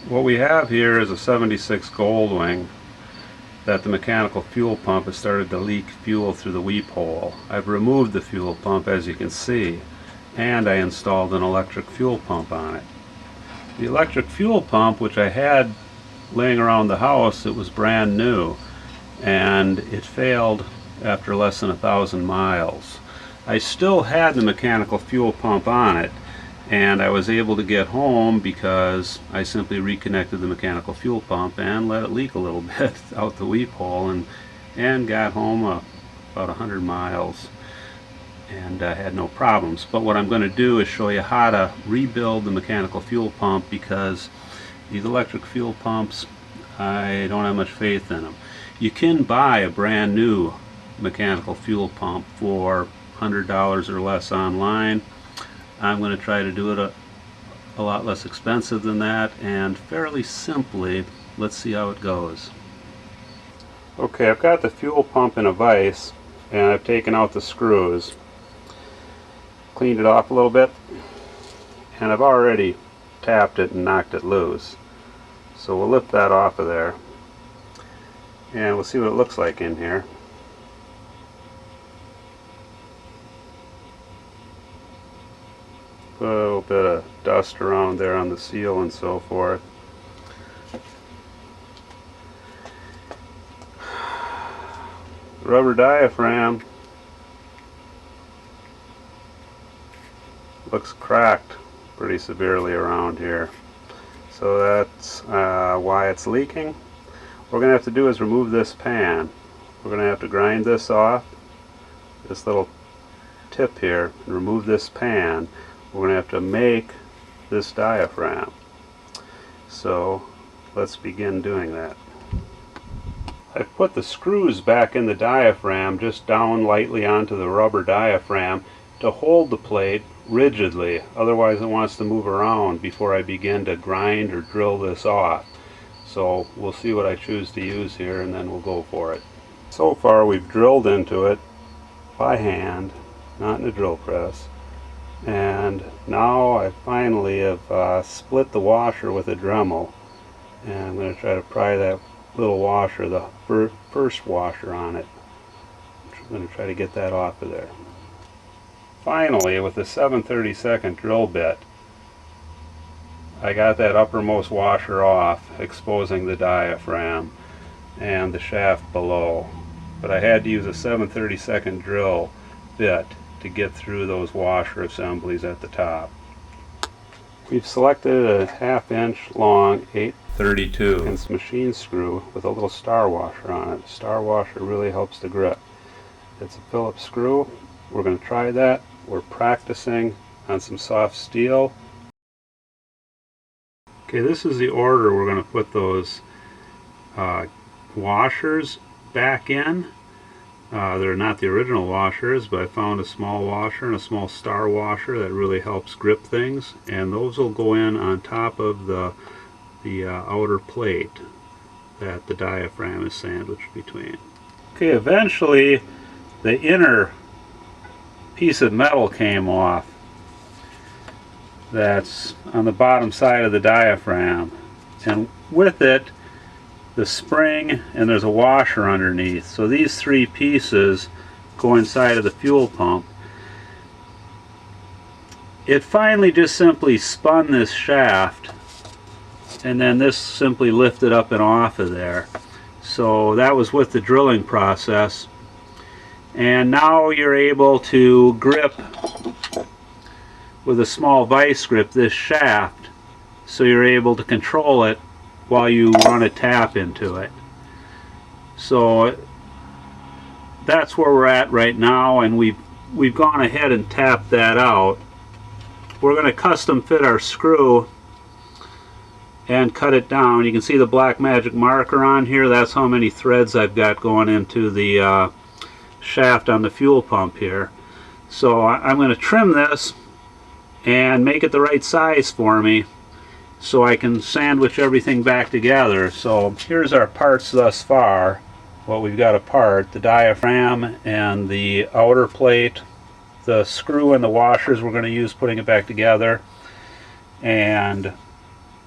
What we have here is a 76 Goldwing that the mechanical fuel pump has started to leak fuel through the weep hole. I've removed the fuel pump, as you can see, and I installed an electric fuel pump on it. The electric fuel pump, which I had laying around the house, it was brand new, and it failed after less than 1,000 miles. I still had the mechanical fuel pump on it, and I was able to get home because I simply reconnected the mechanical fuel pump and let it leak a little bit out the weep hole, and got home about 100 miles and had no problems. But what I'm going to do is show you how to rebuild the mechanical fuel pump, because these electric fuel pumps, I don't have much faith in them. You can buy a brand new mechanical fuel pump for $100 or less online. I'm going to try to do it a lot less expensive than that, and fairly simply. Let's see how it goes. Okay, I've got the fuel pump in a vise, and I've taken out the screws, cleaned it off a little bit, and I've already tapped it and knocked it loose. So we'll lift that off of there, and we'll see what it looks like in here. Put a little bit of dust around there on the seal and so forth. Rubber diaphragm looks cracked pretty severely around here, so that's why it's leaking. What we're going to have to do is remove this pan. We're going to have to grind this off, this little tip here, and remove this pan. We're going to have to make this diaphragm. So let's begin doing that. I've put the screws back in the diaphragm, just down lightly onto the rubber diaphragm to hold the plate rigidly, otherwise it wants to move around before I begin to grind or drill this off. So we'll see what I choose to use here, and then we'll go for it. So far we've drilled into it by hand, not in a drill press. And now I finally have split the washer with a Dremel, and I'm going to try to pry that little washer, the first washer on it. I'm going to try to get that off of there. Finally, with a 7/32 drill bit, I got that uppermost washer off, exposing the diaphragm and the shaft below. But I had to use a 7/32 drill bit to get through those washer assemblies at the top. We've selected a 1/2 inch long 8/32 machine screw with a little star washer on it. The star washer really helps the grip. It's a Phillips screw. We're going to try that. We're practicing on some soft steel. Okay, this is the order we're going to put those washers back in. They're not the original washers, but I found a small washer and a small star washer that really helps grip things, and those will go in on top of the outer plate that the diaphragm is sandwiched between. Okay, eventually the inner piece of metal came off that's on the bottom side of the diaphragm, and with it the spring, and there's a washer underneath. So these three pieces go inside of the fuel pump. It finally just simply spun this shaft, and then this simply lifted up and off of there. So that was with the drilling process. And now you're able to grip with a small vice grip this shaft, so you're able to control it while you run a tap into it. So that's where we're at right now, and we've gone ahead and tapped that out. We're going to custom fit our screw and cut it down. You can see the black magic marker on here. That's how many threads I've got going into the shaft on the fuel pump here. So I'm going to trim this and make it the right size for me, so I can sandwich everything back together. So here's our parts thus far. What we've got apart: the diaphragm and the outer plate, the screw and the washers we're going to use putting it back together, and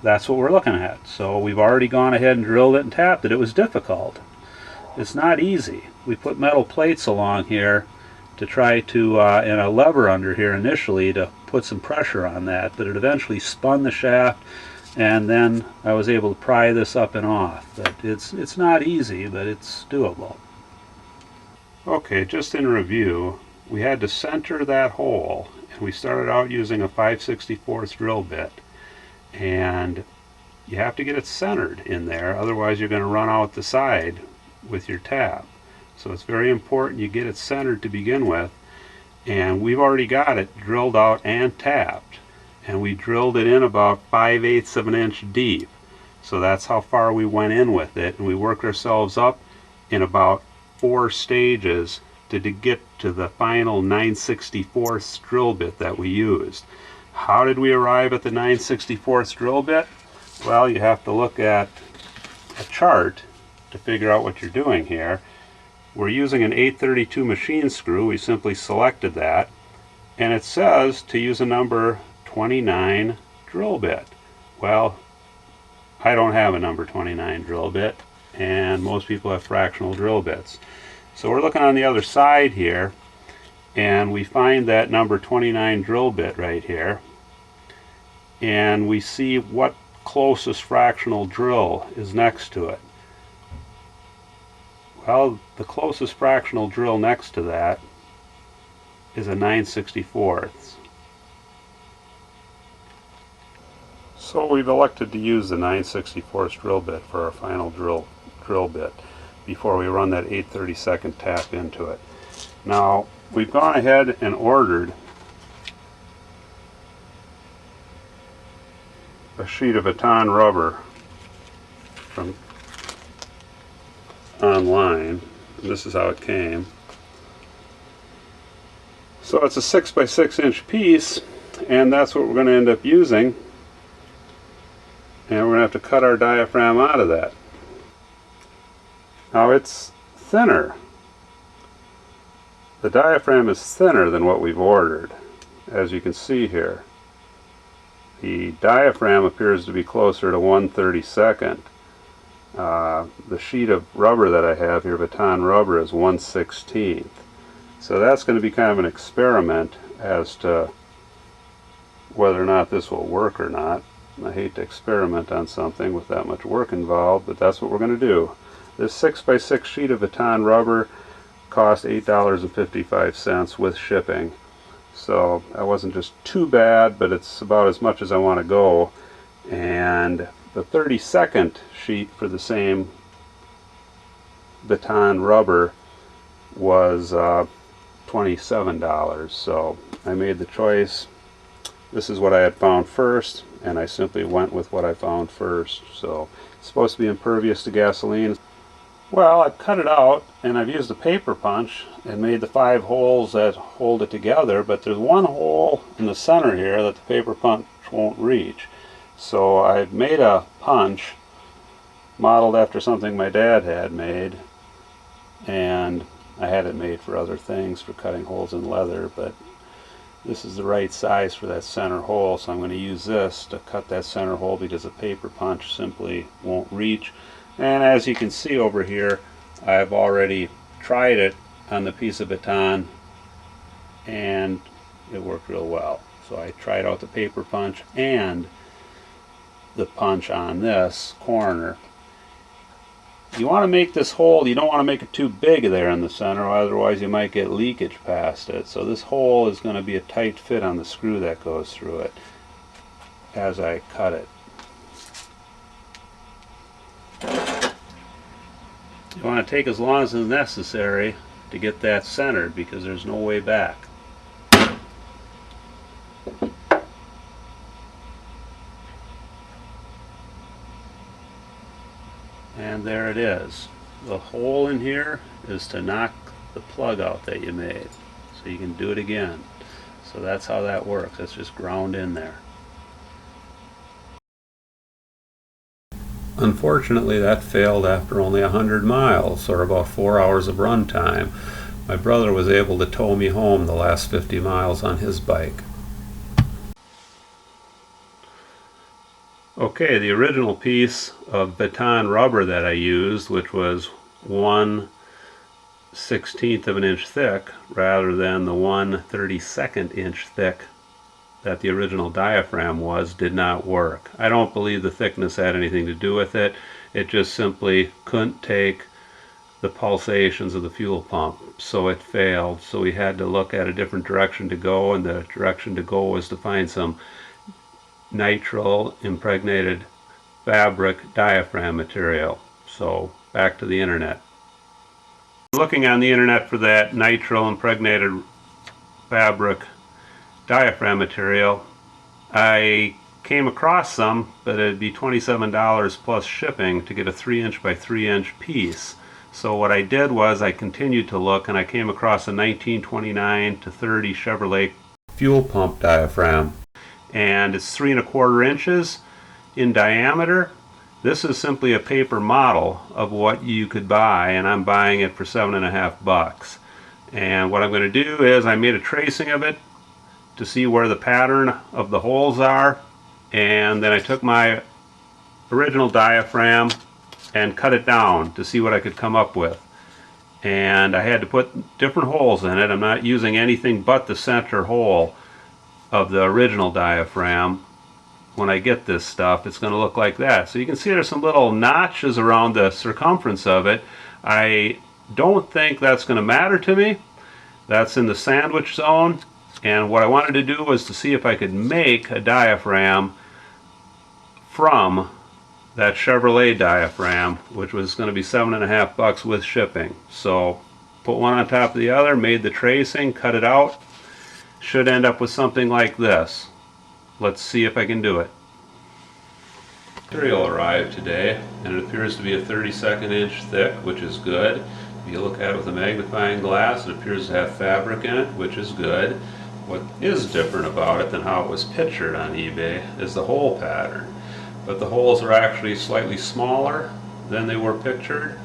that's what we're looking at. So we've already gone ahead and drilled it and tapped it. It was difficult. It's not easy. We put metal plates along here to try to, and a lever under here initially to put some pressure on that, but it eventually spun the shaft, and then I was able to pry this up and off. But it's not easy, but it's doable. Okay, just in review, we had to center that hole, and we started out using a 5/64 drill bit, and you have to get it centered in there, otherwise you're going to run out the side with your tap. So it's very important you get it centered to begin with, and we've already got it drilled out and tapped, and we drilled it in about 5/8 of an inch deep. So that's how far we went in with it, and we worked ourselves up in about 4 stages to get to the final 9/64 drill bit that we used. How did we arrive at the 9/64 drill bit? Well, you have to look at a chart to figure out what you're doing here. We're using an 832 machine screw. We simply selected that, and it says to use a number 29 drill bit. Well, I don't have a number 29 drill bit, and most people have fractional drill bits. So we're looking on the other side here, and we find that number 29 drill bit right here, and we see what closest fractional drill is next to it. Well, the closest fractional drill next to that is a 9/64. So we've elected to use the 9/64 drill bit for our final drill bit before we run that 8/32 tap into it. Now we've gone ahead and ordered a sheet of Baton rubber from online, and this is how it came. So it's a 6x6 inch piece, and that's what we're going to end up using, and we're going to have to cut our diaphragm out of that. Now it's thinner. The diaphragm is thinner than what we've ordered, as you can see here. The diaphragm appears to be closer to 1/32. The sheet of rubber that I have here, Baton rubber, is 1/16. So that's going to be kind of an experiment as to whether or not this will work or not. I hate to experiment on something with that much work involved, but that's what we're going to do. This 6x6 sheet of Baton rubber cost $8.55 with shipping. So that wasn't just too bad, but it's about as much as I want to go. And the 32nd sheet for the same Baton rubber was $27. So I made the choice. This is what I had found first, and I simply went with what I found first. So it's supposed to be impervious to gasoline. Well, I've cut it out, and I've used a paper punch and made the 5 holes that hold it together, but there's one hole in the center here that the paper punch won't reach. So I've made a punch modeled after something my dad had made, and I had it made for other things, for cutting holes in leather, but this is the right size for that center hole, so I'm going to use this to cut that center hole because the paper punch simply won't reach. And as you can see over here, I've already tried it on the piece of baton, and it worked real well. So I tried out the paper punch and the punch on this corner. You want to make this hole, you don't want to make it too big there in the center, otherwise you might get leakage past it. So this hole is going to be a tight fit on the screw that goes through it as I cut it. You want to take as long as is necessary to get that centered, because there's no way back. And there it is. The hole in here is to knock the plug out that you made, so you can do it again. So that's how that works. It's just ground in there. Unfortunately, that failed after only 100 miles, or about 4 hours of run time. My brother was able to tow me home the last 50 miles on his bike. Okay, the original piece of baton rubber that I used, which was 1/16 of an inch thick rather than the 1/32 inch thick that the original diaphragm was, did not work. I don't believe the thickness had anything to do with it. It just simply couldn't take the pulsations of the fuel pump, so it failed. So we had to look at a different direction to go, and the direction to go was to find some nitrile impregnated fabric diaphragm material. So back to the internet. Looking on the internet for that nitrile impregnated fabric diaphragm material, I came across some, but it'd be $27 plus shipping to get a 3" by 3" piece. So what I did was I continued to look, and I came across a 1929 to 30 Chevrolet fuel pump diaphragm, and it's 3¼ inches in diameter. This is simply a paper model of what you could buy, and I'm buying it for $7.50. And what I'm going to do is I made a tracing of it to see where the pattern of the holes are, and then I took my original diaphragm and cut it down to see what I could come up with. And I had to put different holes in it. I'm not using anything but the center hole of the original diaphragm. When I get this stuff, it's going to look like that. So you can see there's some little notches around the circumference of it. I don't think that's going to matter to me. That's in the sandwich zone. And what I wanted to do was to see if I could make a diaphragm from that Chevrolet diaphragm, which was going to be $7.50 with shipping. So put one on top of the other, made the tracing, cut it out. Should end up with something like this. Let's see if I can do it. Material arrived today, and it appears to be a 32 inch thick, which is good. If you look at it with a magnifying glass, it appears to have fabric in it, which is good. What is different about it than how it was pictured on eBay is the hole pattern. But the holes are actually slightly smaller than they were pictured,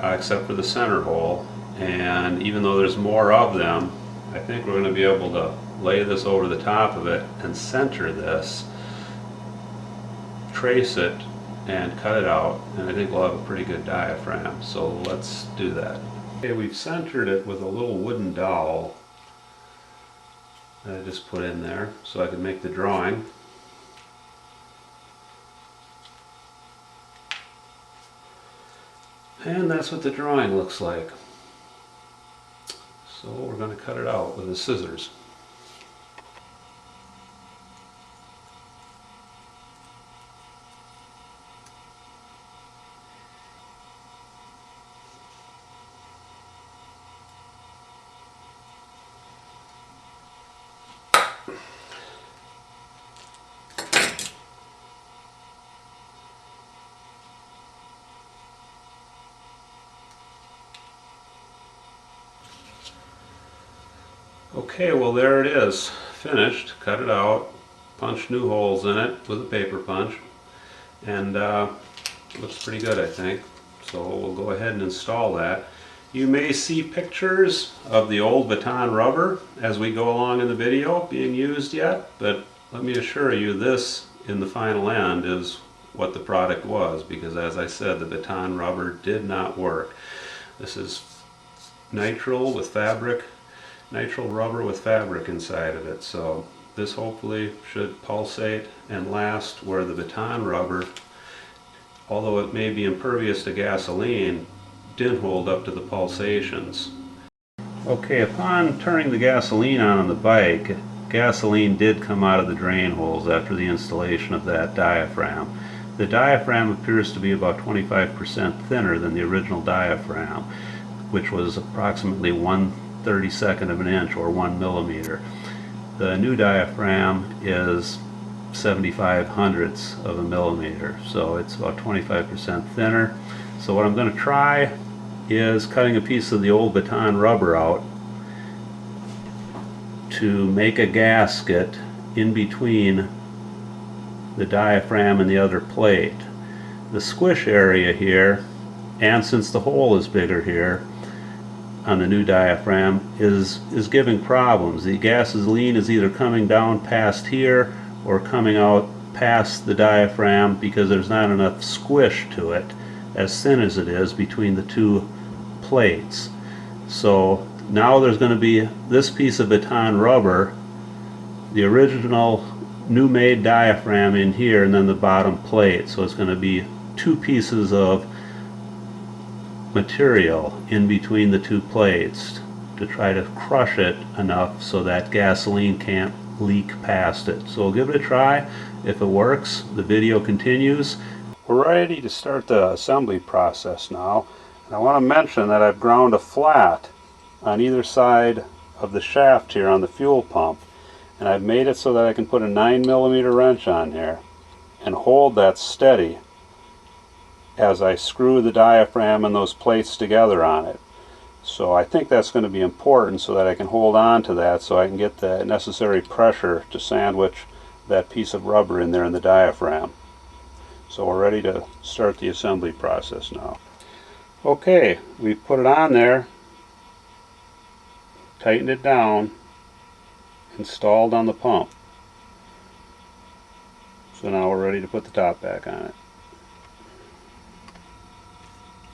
except for the center hole. And even though there's more of them, I think we're going to be able to lay this over the top of it and center this, trace it, and cut it out, and I think we'll have a pretty good diaphragm. So let's do that. Okay, we've centered it with a little wooden dowel that I just put in there so I can make the drawing. And that's what the drawing looks like. So we're going to cut it out with the scissors. Okay, well there it is, finished. Cut it out, punched new holes in it with a paper punch, and looks pretty good, I think. So we'll go ahead and install that. You may see pictures of the old baton rubber as we go along in the video being used yet, but let me assure you this in the final end is what the product was, because as I said, the baton rubber did not work. This is nitrile with fabric, nitrile rubber with fabric inside of it, so this hopefully should pulsate and last, where the baton rubber, although it may be impervious to gasoline, didn't hold up to the pulsations. Okay, upon turning the gasoline on the bike, gasoline did come out of the drain holes after the installation of that diaphragm. The diaphragm appears to be about 25% thinner than the original diaphragm, which was approximately 1/32 of an inch or 1 millimeter. The new diaphragm is 75/100ths of a millimeter, so it's about 25% thinner. So what I'm going to try is cutting a piece of the old baton rubber out to make a gasket in between the diaphragm and the other plate. The squish area here, and since the hole is bigger here on the new diaphragm, is giving problems. The gasoline is either coming down past here or coming out past the diaphragm because there's not enough squish to it, as thin as it is, between the two plates. So now there's going to be this piece of baton rubber, the original new made diaphragm in here, and then the bottom plate. So it's going to be two pieces of material in between the two plates to try to crush it enough so that gasoline can't leak past it. So we'll give it a try. If it works, the video continues. We're ready to start the assembly process now. And I want to mention that I've ground a flat on either side of the shaft here on the fuel pump. And I've made it so that I can put a 9mm wrench on here and hold that steady as I screw the diaphragm and those plates together on it. So I think that's going to be important so that I can hold on to that so I can get the necessary pressure to sandwich that piece of rubber in there in the diaphragm. So we're ready to start the assembly process now. Okay, we've put it on there, tightened it down, installed on the pump. So now we're ready to put the top back on it.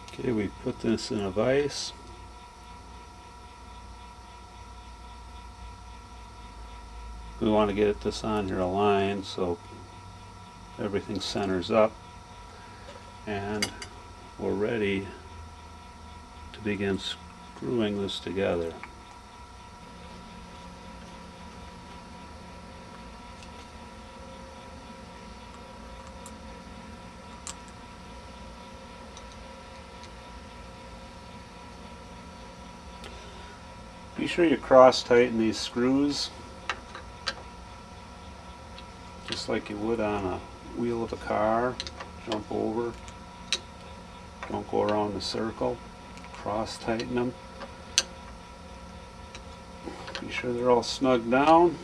Okay, we put this in a vise. We want to get this on here aligned so everything centers up, and we're ready to begin screwing this together. Be sure you cross tighten these screws just like you would on a wheel of a car. Jump over, don't go around the circle, cross tighten them. Be sure they're all snug down.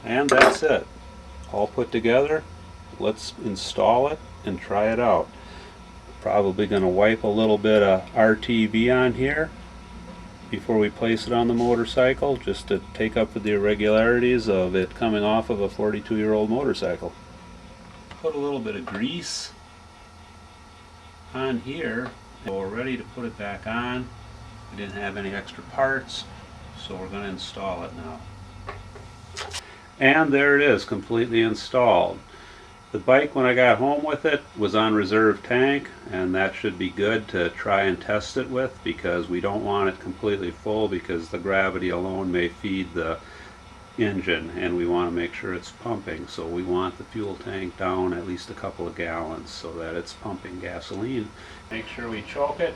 And that's it, all put together. Let's install it and try it out. Probably going to wipe a little bit of RTV on here before we place it on the motorcycle, just to take up for the irregularities of it coming off of a 42-year-old motorcycle. Put a little bit of grease on here, and we're ready to put it back on. We didn't have any extra parts, so we're going to install it now. And there it is, completely installed. The bike, when I got home with it, was on reserve tank, and that should be good to try and test it with, because we don't want it completely full because the gravity alone may feed the engine, and we want to make sure it's pumping. So we want the fuel tank down at least a couple of gallons so that it's pumping gasoline. Make sure we choke it,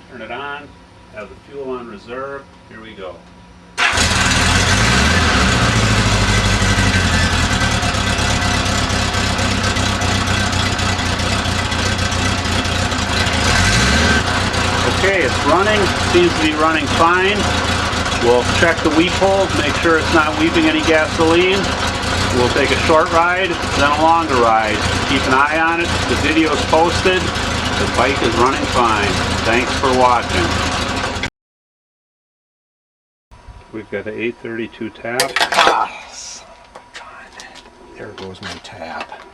turn it on, have the fuel on reserve. Here we go. Okay, it's running, seems to be running fine. We'll check the weep hole, make sure it's not weeping any gasoline. We'll take a short ride, then a longer ride. Keep an eye on it, the video is posted, the bike is running fine. Thanks for watching. We've got an 832 tap. Ah, there goes my tap.